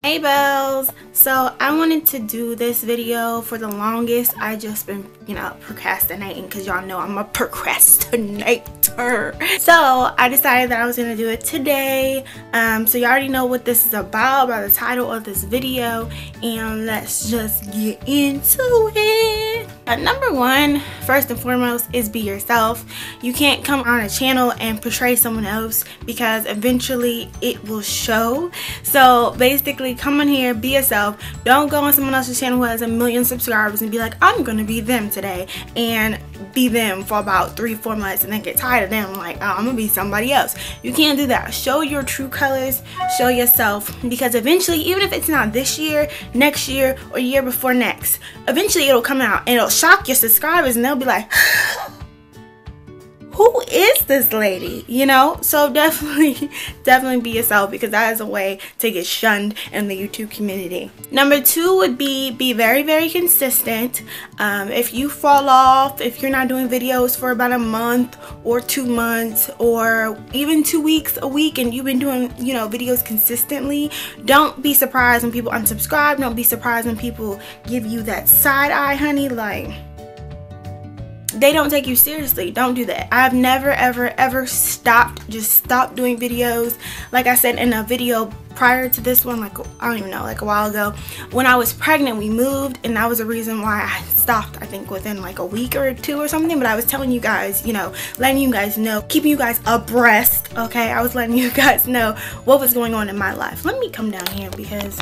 Hey bells, so I wanted to do this video for the longest. I just been procrastinating because y'all know I'm a procrastinator. So I decided that I was gonna do it today. So you already know what this is about by the title of this video, and let's just get into it. Number one, first and foremost, is be yourself. You can't come on a channel and portray someone else because eventually it will show. So basically, come on here, be yourself. Don't go on someone else's channel who has 1 million subscribers and be like, I'm gonna be them today, and be them for about 3-4 months and then get tired of them, like, oh, I'm gonna be somebody else. You can't do that. Show your true colors, show yourself, because eventually, even if it's not this year, next year, or year before next, eventually it'll come out and it'll shock your subscribers and they'll be like, who is this lady? You know? So definitely be yourself, because that is a way to get shunned in the YouTube community. Number two would be very consistent. If you fall off, if you're not doing videos for about a month or 2 months or even 2 weeks, a week, and you've been doing videos consistently, don't be surprised when people unsubscribe. Don't be surprised when people give you that side eye, honey, like they don't take you seriously. Don't do that. I've never ever stopped doing videos. Like I said in a video prior to this one, like I don't even know, like a while ago, when I was pregnant, we moved, and that was a reason why I stopped, I think within like a week or two or something. But I was telling you guys, letting you guys know, keeping you guys abreast, okay? I was letting you guys know what was going on in my life. Let me come down here because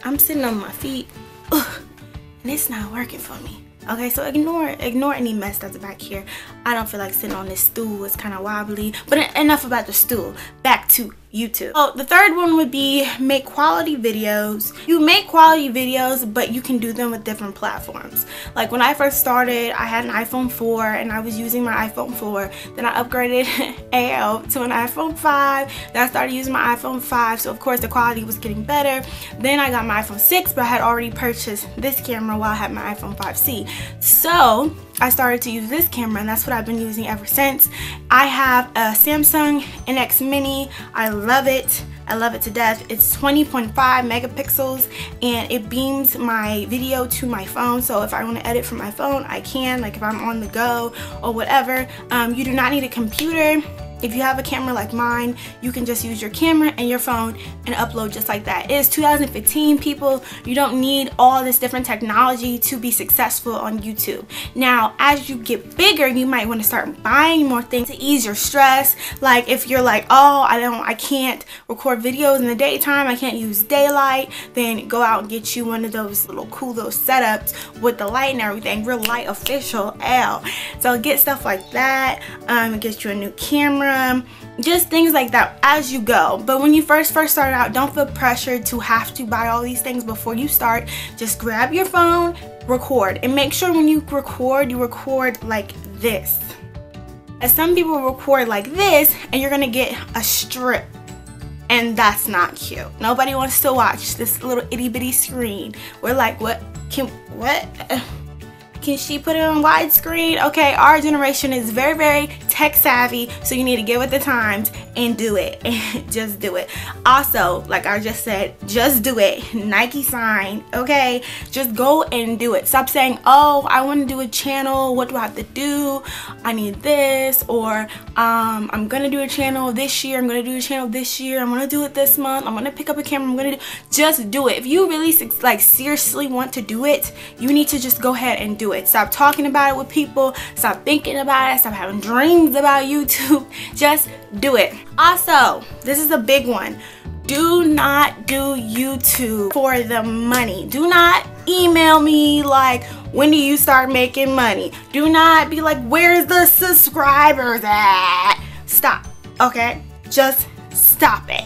I'm sitting on my feet, and it's not working for me. Okay, so ignore any mess that's back here. I don't feel like sitting on this stool. It's kind of wobbly. But enough about the stool. Back to YouTube. Oh, the third one would be make quality videos. You make quality videos, but you can do them with different platforms. Like when I first started, I had an iPhone 4 and I was using my iPhone 4. Then I upgraded AL to an iPhone 5. Then I started using my iPhone 5, so of course the quality was getting better. Then I got my iPhone 6, but I had already purchased this camera while I had my iPhone 5C. So I started to use this camera, and that's what I've been using ever since. I have a Samsung NX Mini. I love it. I love it to death. It's 20.5 megapixels, and it beams my video to my phone. So if I want to edit from my phone, I can, like if I'm on the go or whatever. You do not need a computer. If you have a camera like mine, you can just use your camera and your phone and upload just like that. It is 2015, people. You don't need all this different technology to be successful on YouTube. Now, as you get bigger, you might want to start buying more things to ease your stress. Like if you're like, oh, I can't record videos in the daytime, I can't use daylight, then go out and get you one of those cool little setups with the light and everything, real light official L. So get stuff like that. Get you a new camera. Just things like that as you go. But when you first start out, don't feel pressured to have to buy all these things before you start. Just grab your phone, record, and make sure when you record like this. As some people record like this, and you're gonna get a strip, and that's not cute. Nobody wants to watch this little itty bitty screen. We're like, what? Can she put it on widescreen? Okay, our generation is very tech savvy, so you need to get with the times and do it. Just do it. Also, like I just said, just do it. Nike sign, okay? Just go and do it. Stop saying, oh, I want to do a channel. What do I have to do? I need this, or I'm gonna do a channel this year. I'm gonna do a channel this year. I'm gonna do it this month. I'm gonna pick up a camera. I'm gonna do. Just do it. If you really seriously want to do it, you need to just go ahead and do it. Stop talking about it with people. Stop thinking about it. Stop having dreams about YouTube. Just do it. Also, this is a big one. Do not do YouTube for the money. Do not email me like, when do you start making money? Do not be like, where's the subscribers at? Stop, okay? Just stop it.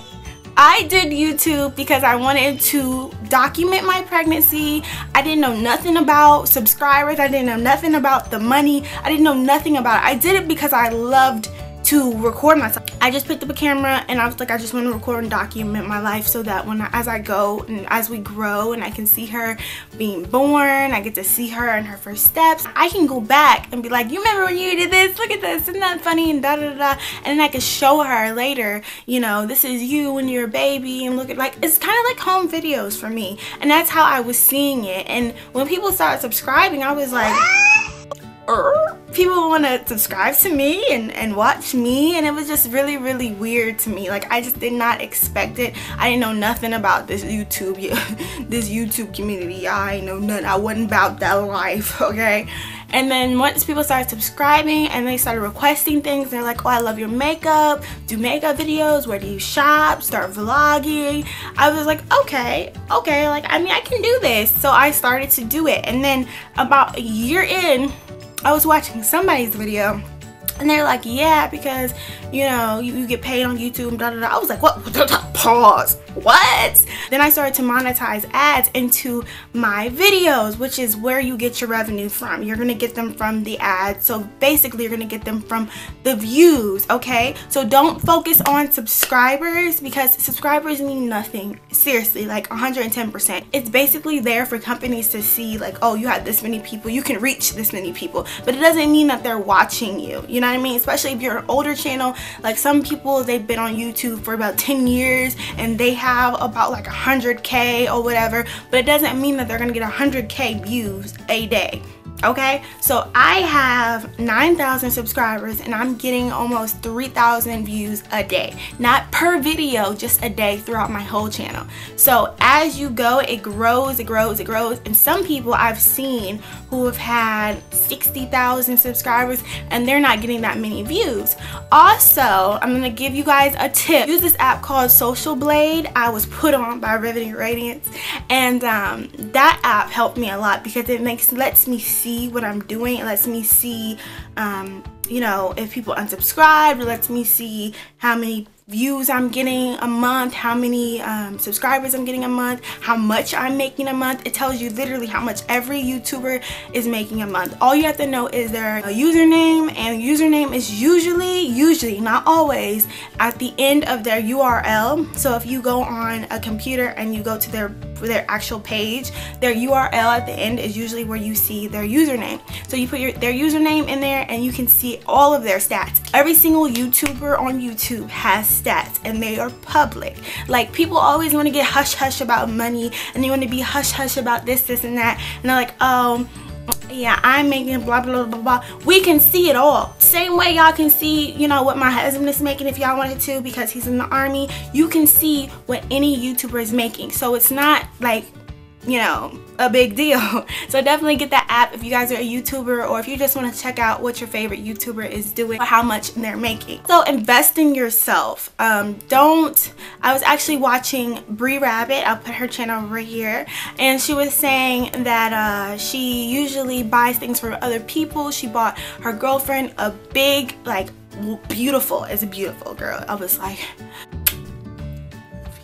I did YouTube because I wanted to document my pregnancy. I didn't know nothing about subscribers. I didn't know nothing about the money. I didn't know nothing about it. I did it because I loved to record myself. I just picked up a camera and I was like, I just want to record and document my life so that as I go and as we grow and I can see her being born, I get to see her and her first steps, I can go back and be like, you remember when you did this? Look at this, isn't that funny? And da da da. And then I can show her later, you know, this is you when you're a baby, and look at, like, it's kind of like home videos for me. And that's how I was seeing it. And when people started subscribing, I was like, people want to subscribe to me and watch me, and it was just really, really weird to me. Like, I just did not expect it. I didn't know nothing about this YouTube community. I ain't know nothing. I wasn't about that life, okay? And then once people started subscribing and they started requesting things, they're like, oh, I love your makeup, do makeup videos, where do you shop, start vlogging. I was like, okay, like, I mean, I can do this. So I started to do it. And then about a year in, I was watching somebody's video and they're like, yeah, because, you know, you get paid on YouTube, da da da. I was like, what? Pause. What? Then I started to monetize ads into my videos, which is where you get your revenue from. You're gonna get them from the ads. So basically, you're gonna get them from the views, okay? So don't focus on subscribers, because subscribers mean nothing. Seriously, like 110%. It's basically there for companies to see, like, oh, you have this many people, you can reach this many people, but it doesn't mean that they're watching you. You know what I mean? Especially if you're an older channel. Like, some people, they've been on YouTube for about 10 years and they have about like 100K or whatever, but it doesn't mean that they're gonna get 100K views a day. Okay, so I have 9,000 subscribers and I'm getting almost 3,000 views a day. Not per video, just a day throughout my whole channel. So as you go, it grows, it grows, it grows. And some people I've seen who have had 60,000 subscribers and they're not getting that many views. Also, I'm gonna give you guys a tip. Use this app called Social Blade. I was put on by Riveting Radiance, and that app helped me a lot because it lets me see what I'm doing. It lets me see you know, if people unsubscribe. It lets me see how many views I'm getting a month, how many subscribers I'm getting a month, how much I'm making a month. It tells you literally how much every YouTuber is making a month. All you have to know is their username, and username is usually, not always, at the end of their URL. So if you go on a computer and you go to their actual page, their URL at the end is usually where you see their username. So you put their username in there and you can see all of their stats. Every single YouTuber on YouTube has stats and they are public. Like, people always want to get hush hush about money and they want to be hush hush about this and that, and they're like, oh yeah, I'm making blah blah blah blah. We can see it all. Same way y'all can see, you know, what my husband is making if y'all wanted to, because he's in the army. You can see what any YouTuber is making. So it's not like, you know, a big deal. So definitely get that app if you guys are a YouTuber, or if you just want to check out what your favorite YouTuber is doing or how much they're making. So invest in yourself. I was actually watching Bree Rabbit. I'll put her channel over here, and she was saying that she usually buys things for other people. She bought her girlfriend a big, like, beautiful, it's a beautiful girl. I was like,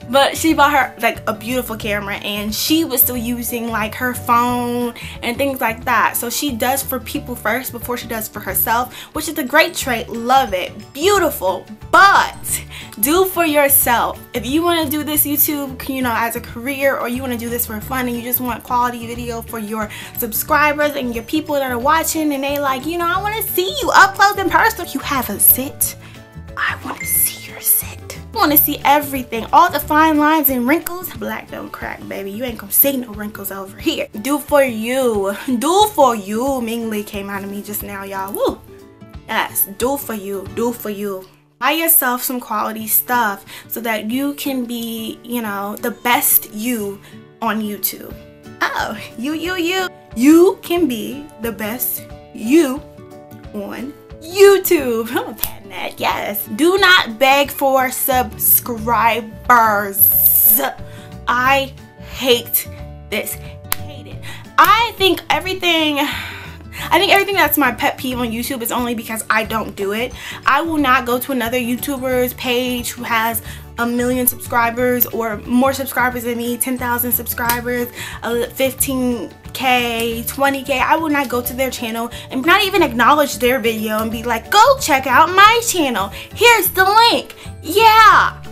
but she bought her like a beautiful camera, and she was still using like her phone and things like that. So she does for people first before she does for herself, which is a great trait. Love it, beautiful. But do for yourself. If you want to do this YouTube, you know, as a career, or you want to do this for fun and you just want quality video for your subscribers and your people that are watching, and they like, you know, I want to see you up close and personal. You have a sit. I want to see your sit. I want to see everything, all the fine lines and wrinkles. Black don't crack, baby. You ain't gonna see no wrinkles over here. Do for you. Do for you. Ming Lee came out of me just now, y'all. Woo. Yes, do for you. Do for you. Buy yourself some quality stuff so that you can be, you know, the best you on YouTube. Oh, you can be the best you on YouTube. Oh, that, yes. Do not beg for subscribers. I hate this. Hate it. I think everything that's my pet peeve on YouTube is only because I don't do it. I will not go to another YouTuber's page who has 1 million subscribers or more subscribers than me, 10,000 subscribers, 15 10K, 20K, I will not go to their channel and not even acknowledge their video and be like, go check out my channel. Here's the link. Yeah.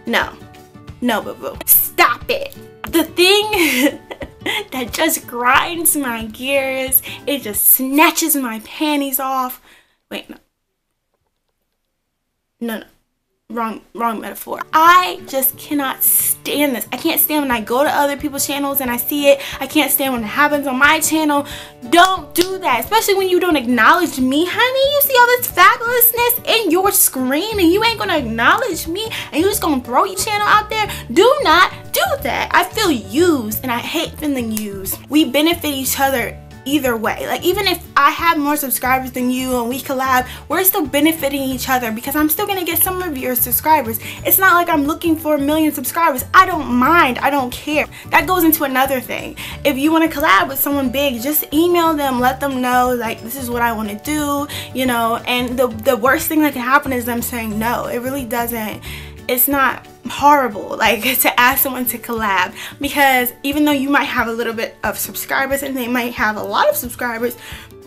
No, boo-boo. Stop it. The thing that just grinds my gears, it just snatches my panties off. Wait, no. Wrong metaphor. I just cannot stand this. I can't stand when I go to other people's channels and I see it. I can't stand when it happens on my channel. Don't do that, especially when you don't acknowledge me, honey. You see all this fabulousness in your screen and you ain't gonna acknowledge me and you just gonna throw your channel out there. Do not do that. I feel used and I hate feeling used. We benefit each other either way. Like, even if I have more subscribers than you and we collab, we're still benefiting each other because I'm still gonna get some of your subscribers. It's not like I'm looking for 1 million subscribers. I don't mind. I don't care. That goes into another thing. If you want to collab with someone big, just email them, let them know, like, this is what I want to do, you know. And the worst thing that can happen is them saying no. It really doesn't. It's not horrible, like, to ask someone to collab, because even though you might have a little bit of subscribers and they might have a lot of subscribers,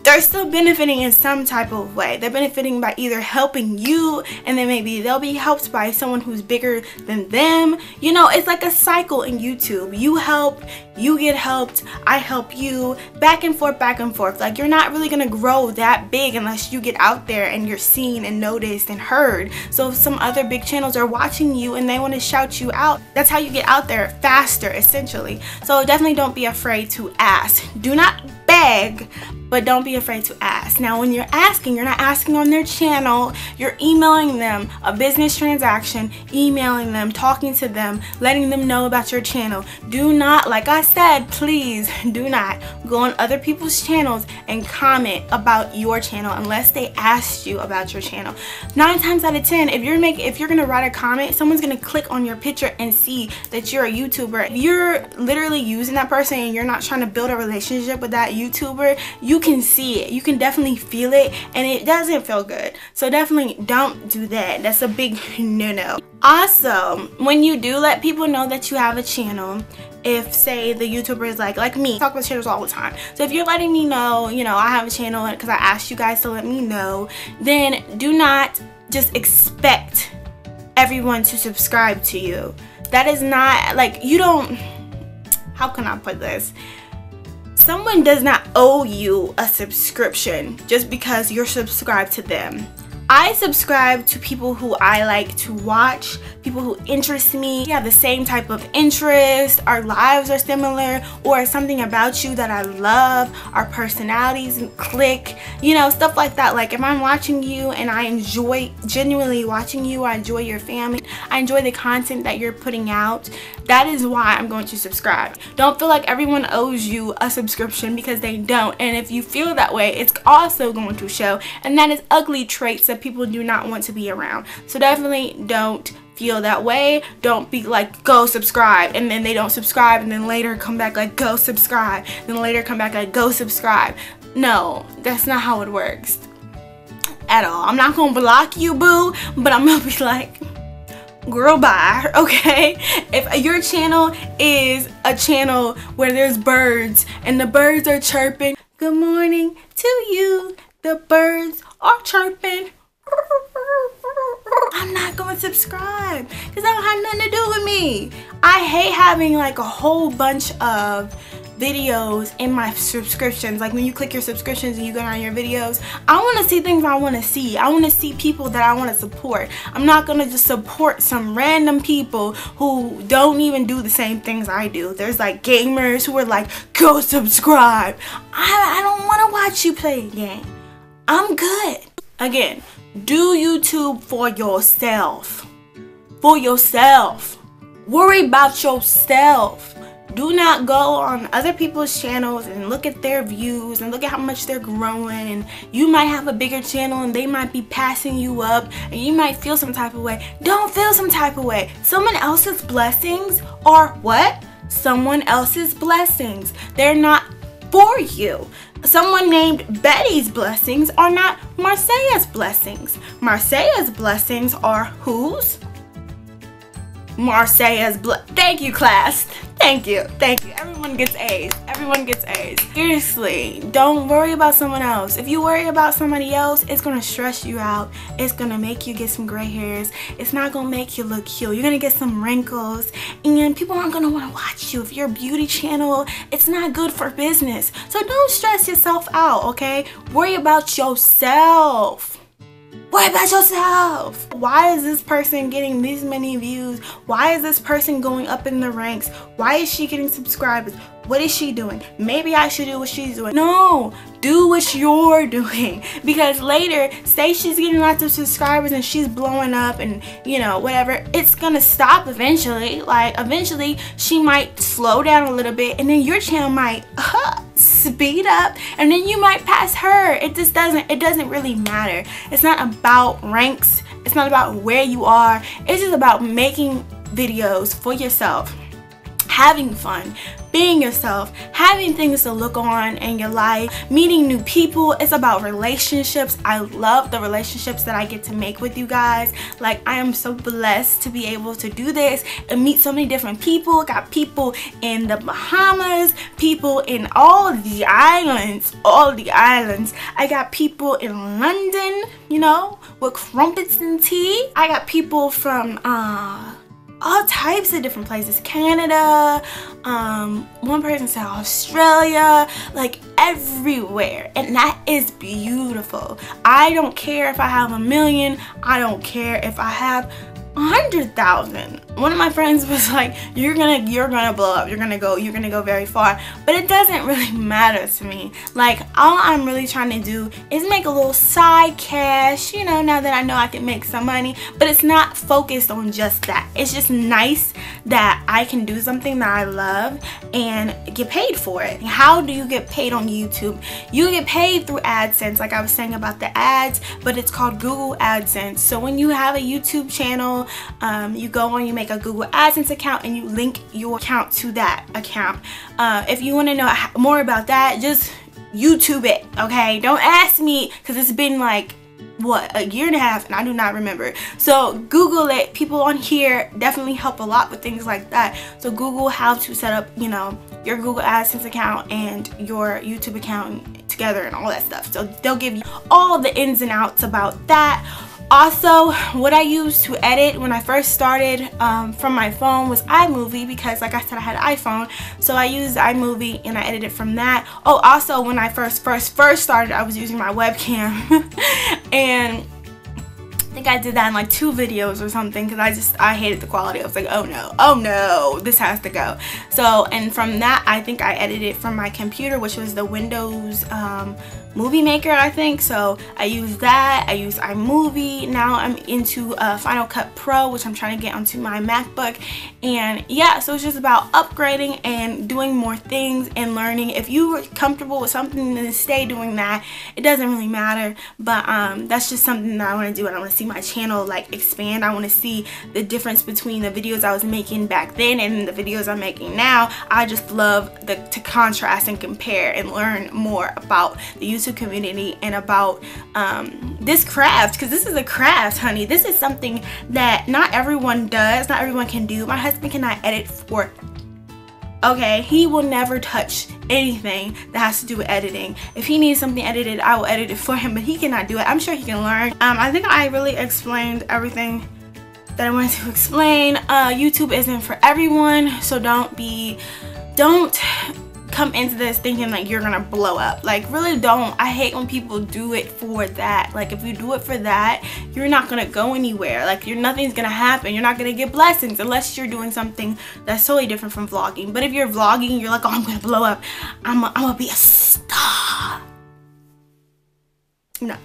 they're still benefiting in some type of way. They're benefiting by either helping you, and then maybe they'll be helped by someone who's bigger than them. You know, it's like a cycle in YouTube. You help, you get helped, I help you, back and forth, back and forth. Like, you're not really gonna grow that big unless you get out there and you're seen and noticed and heard. So if some other big channels are watching you and they want to shout you out, that's how you get out there faster, essentially. So definitely don't be afraid to ask. Do not beg, but don't be afraid to ask. Now, when you're asking, you're not asking on their channel. You're emailing them a business transaction, emailing them, talking to them, letting them know about your channel. Do not, like I said, please do not go on other people's channels and comment about your channel unless they asked you about your channel. 9 times out of 10, if you're gonna write a comment, someone's gonna click on your picture and see that you're a YouTuber. If you're literally using that person and you're not trying to build a relationship with that YouTuber, you can see it. You can definitely feel it, and it doesn't feel good. So definitely don't do that. That's a big no-no. Also, when you do let people know that you have a channel, if, say, the YouTuber is like me, I talk about channels all the time. So if you're letting me know, you know, I have a channel because I asked you guys to let me know, then do not just expect everyone to subscribe to you. That is not, like, you don't, how can I put this? Someone does not owe you a subscription just because you're subscribed to them. I subscribe to people who I like to watch, people who interest me. We have the same type of interest, our lives are similar, or something about you that I love, our personalities click, you know, stuff like that. Like, if I'm watching you and I enjoy genuinely watching you, I enjoy your family, I enjoy the content that you're putting out, that is why I'm going to subscribe. Don't feel like everyone owes you a subscription, because they don't. And if you feel that way, it's also going to show, and that is ugly traits that people do not want to be around. So definitely don't feel that way. Don't be like, go subscribe, and then they don't subscribe, and then later come back like, go subscribe, then later come back like, go subscribe. No, that's not how it works at all. I'm not gonna block you, boo, but I'm gonna be like, girl, bye, okay? If your channel is a channel where there's birds and the birds are chirping, good morning to you, the birds are chirping, I'm not going to subscribe because that don't have nothing to do with me. I hate having like a whole bunch of videos in my subscriptions. Like, when you click your subscriptions and you go down your videos, I want to see things I want to see. I want to see people that I want to support. I'm not going to just support some random people who don't even do the same things I do. There's like gamers who are like, go subscribe. I don't want to watch you play a game. I'm good. Again, do YouTube for yourself. For yourself. Worry about yourself. Do not go on other people's channels and look at their views and look at how much they're growing. And you might have a bigger channel and they might be passing you up and you might feel some type of way. Don't feel some type of way. Someone else's blessings are what? Someone else's blessings. They're not for you. Someone named Betty's blessings are not Marseille's blessings. Marseille's blessings are whose? Marseille's thank you, class. Thank you. Everyone gets A's. Everyone gets A's. Seriously, don't worry about someone else. If you worry about somebody else, it's gonna stress you out. It's gonna make you get some gray hairs. It's not gonna make you look cute. You're gonna get some wrinkles, and people aren't gonna want to watch you. If you're a beauty channel, it's not good for business. So don't stress yourself out, okay? Worry about yourself. Worry about yourself. Why is this person getting these many views? Why is this person going up in the ranks? Why is she getting subscribers? What is she doing? Maybe I should do what she's doing. No, do what you're doing. Because later, say she's getting lots of subscribers and she's blowing up and, you know, whatever, it's gonna stop eventually. Like, eventually, she might slow down a little bit, and then your channel might speed up, and then you might pass her. It doesn't really matter. It's not about ranks. It's not about where you are. It's just about making videos for yourself, having fun, being yourself, having things to look on in your life, meeting new people. It's about relationships. I love the relationships that I get to make with you guys. Like, I am so blessed to be able to do this and meet so many different people. Got people in the Bahamas, people in all the islands. I got people in London, you know, with crumpets and tea. I got people from all types of different places. Canada, one person said Australia, like everywhere, and that is beautiful. I don't care if I have 1 million. I don't care if I have 100,000. One of my friends was like, you're gonna blow up, you're gonna go very far. But it doesn't really matter to me. Like, all I'm really trying to do is make a little side cash, you know, now that I know I can make some money. But it's not focused on just that. It's just nice that I can do something that I love and get paid for it. How do you get paid on YouTube? You get paid through AdSense, like I was saying about the ads, but it's called Google AdSense. So when you have a YouTube channel, you go on, you make a Google AdSense account, and you link your account to that account. If you want to know more about that, just YouTube it, okay? Don't ask me, because it's been like, what, a year and a half, and I do not remember. So Google it. People on here definitely help a lot with things like that. So Google how to set up, you know, your Google AdSense account and your YouTube account together and all that stuff. So they'll give you all the ins and outs about that. Also, what I used to edit when I first started from my phone was iMovie, because like I said, I had an iPhone, so I used iMovie and I edited from that. Oh, also when I first started, I was using my webcam and I think I did that in like 2 videos or something, because I hated the quality. I was like, oh no, this has to go. So, and from that, I think I edited from my computer, which was the Windows Movie Maker, I think. So I used that. I used iMovie. Now I'm into Final Cut Pro, which I'm trying to get onto my MacBook. And yeah, so it's just about upgrading and doing more things and learning. If you were comfortable with something, then stay doing that. It doesn't really matter, but that's just something that I want to do, and I want to see my channel like expand. I want to see the difference between the videos I was making back then and the videos I'm making now. I just love to contrast and compare and learn more about the YouTube community and about this craft, because this is a craft, honey. This is something that not everyone does, not everyone can do. My husband cannot edit for, okay, he will never touch anything that has to do with editing. If he needs something edited, I will edit it for him, but he cannot do it. I'm sure he can learn. I think I really explained everything that I wanted to explain. YouTube isn't for everyone, so don't come into this thinking like you're gonna blow up. Like, really don't. I hate when people do it for that. Like, if you do it for that, you're not gonna go anywhere. Like, nothing's gonna happen. You're not gonna get blessings unless you're doing something that's totally different from vlogging. But if you're vlogging, you're like, oh, I'm gonna blow up, I'm gonna be a star. No.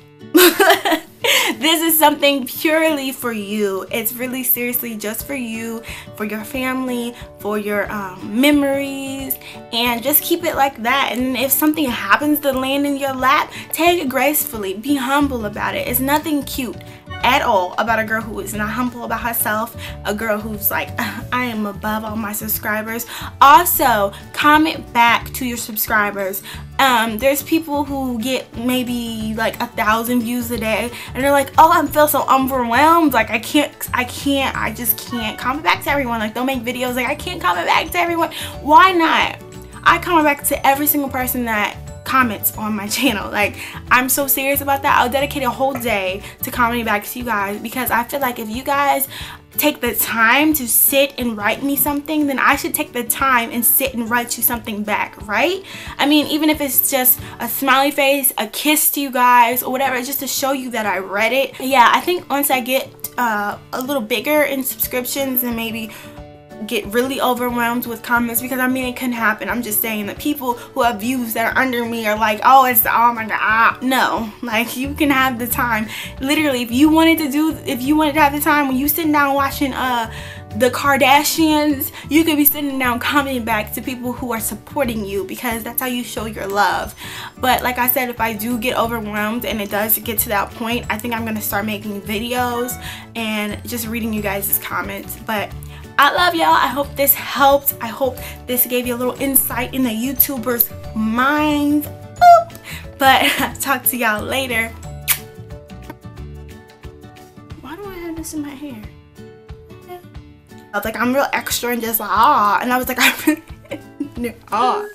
This is something purely for you. It's really seriously just for you, for your family, for your memories, and just keep it like that. And if something happens to land in your lap, take it gracefully. Be humble about it. It's nothing cute at all about a girl who is not humble about herself, a girl who's like, I am above all my subscribers. Also, comment back to your subscribers. There's people who get maybe like 1,000 views a day, and they're like, oh, I feel so overwhelmed, like I just can't comment back to everyone. Like, they'll make videos like, I can't comment back to everyone. Why not? I comment back to every single person that comments on my channel. Like, I'm so serious about that. I'll dedicate a whole day to commenting back to you guys, because I feel like if you guys take the time to sit and write me something, then I should take the time and sit and write you something back, right? I mean, even if it's just a smiley face, a kiss to you guys, or whatever, just to show you that I read it. Yeah, I think once I get a little bigger in subscriptions and maybe get really overwhelmed with comments, because I mean, it can happen. I'm just saying that people who have views that are under me are like, oh, it's, oh my god. No, like, you can have the time. Literally, if you wanted to have the time when you sitting down watching the Kardashians, you could be sitting down commenting back to people who are supporting you, because that's how you show your love. But like I said, if I do get overwhelmed and it does get to that point, I think I'm gonna start making videos and just reading you guys' comments. But I love y'all. I hope this helped. I hope this gave you a little insight in the YouTuber's mind. Boop. But I'll talk to y'all later. Why do I have this in my hair? I was like, I'm real extra and just like, ah. And I was like, I really, ah.